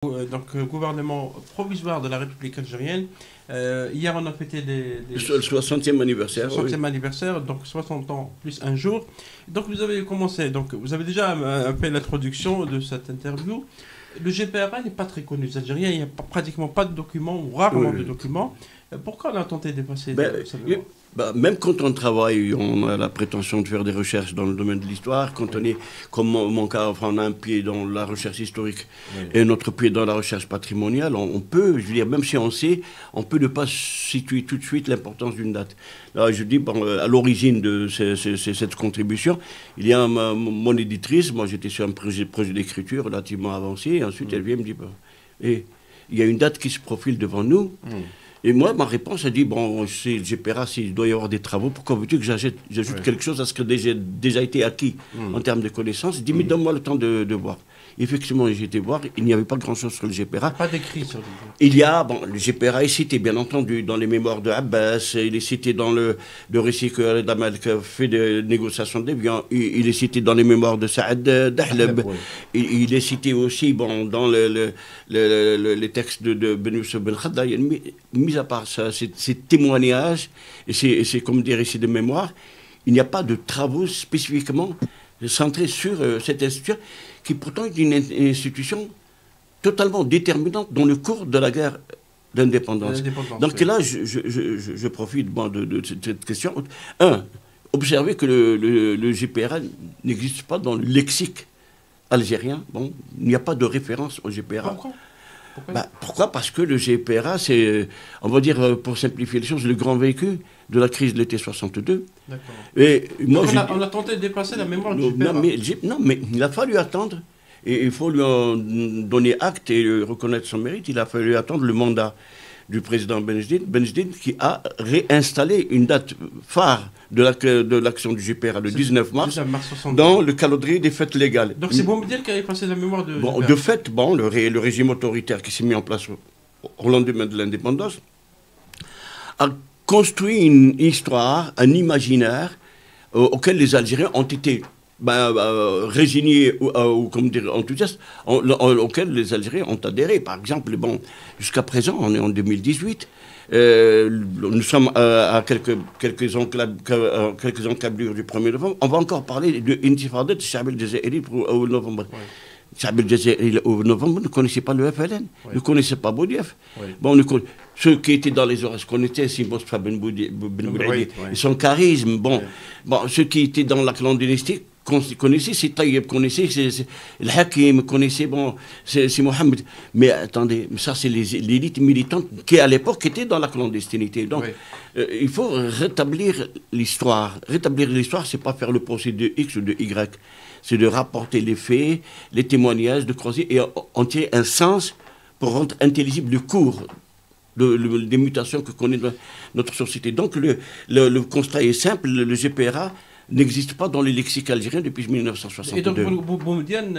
Gouvernement provisoire de la République algérienne. Hier, on a fêté le 60e anniversaire. 60e anniversaire, donc 60 ans plus un jour. Donc vous avez commencé, donc vous avez déjà fait l'introduction de cette interview. Le GPRA n'est pas très connu aux Algériens, il n'y a pratiquement pas de documents, ou rarement de documents. Pourquoi on a tenté de passer même quand on travaille, on a la prétention de faire des recherches dans le domaine de l'histoire. Quand on est, comme mon cas, enfin, on a un pied dans la recherche historique et un autre pied dans la recherche patrimoniale, on peut, je veux dire, même si on sait, on peut ne pas situer tout de suite l'importance d'une date. Alors, je dis, bon, à l'origine de cette contribution, il y a mon éditrice, moi j'étais sur un projet d'écriture relativement avancé, et ensuite elle vient me dire, et il y a une date qui se profile devant nous. Et moi, ma réponse a dit, bon, c'est le GPRA, s'il doit y avoir des travaux, pourquoi veux-tu que j'ajoute quelque chose à ce qui a déjà été acquis en termes de connaissances? Il dit, mais donne-moi le temps de voir. Effectivement, j'ai été voir, il n'y avait pas grand-chose sur le GPRA. Pas d'écrit sur le GPRA. Il y a, bon, le GPRA est cité, bien entendu, dans les mémoires de Abbas, il est cité dans le récit que Reda Malek a fait de négociation des biens, il est cité dans les mémoires de Saad Dahleb, il est cité aussi, bon, dans les textes de Ben Youssef Ben Khadda. Mis à part ça, ces témoignages et ces comme des récits de mémoire, il n'y a pas de travaux spécifiquement centrés sur cette institution, qui pourtant est une institution totalement déterminante dans le cours de la guerre d'indépendance. Donc là, je profite de cette question. Observez que le GPRA n'existe pas dans le lexique algérien. Bon, il n'y a pas de référence au GPRA. Pourquoi? Parce que le GPRA, c'est, on va dire, pour simplifier les choses, le grand véhicule de la crise de l'été 62. D'accord. Et moi, on a tenté de dépasser la mémoire du GPRA. Non, mais il a fallu attendre, et il faut lui en donner acte et reconnaître son mérite. Il a fallu attendre le mandat du président Benjedid, qui a réinstallé une date phare de l'action du GPRA, le 19 mars, dans le calendrier des fêtes légales. Donc c'est bon me dire qu'il a effacé la mémoire de GPRA. De fait, bon, le régime autoritaire qui s'est mis en place au lendemain de l'indépendance a construit une histoire, un imaginaire auquel les Algériens ont été résignés ou comme dire, enthousiastes, auquel les Algériens ont adhéré. Par exemple, bon, jusqu'à présent, on est en 2018, nous sommes à quelques encablures du 1er novembre. On va encore parler de Intifada de Chab el-Jazairi au novembre. Chab el-Jazairi au novembre ne connaissait pas le FLN, ne connaissait pas Boudiaf. Bon, ceux qui étaient dans les oreilles connaissaient Mosfa Ben Boudi, son charisme. Bon, ceux qui étaient dans la clandestinité connaissaient, c'est Taïeb, connaissaient, c'est le Hakim, connaissaient, bon, c'est Mohamed. Mais attendez, ça c'est l'élite militante qui à l'époque était dans la clandestinité. Donc il faut rétablir l'histoire. Rétablir l'histoire, c'est pas faire le procès de X ou de Y. C'est de rapporter les faits, les témoignages, de creuser et en tirer un sens pour rendre intelligible le cours des mutations que connaît notre société. Donc le constat est simple, le GPRA n'existe pas dans le lexique algérien depuis 1962. Et donc, vous me dites,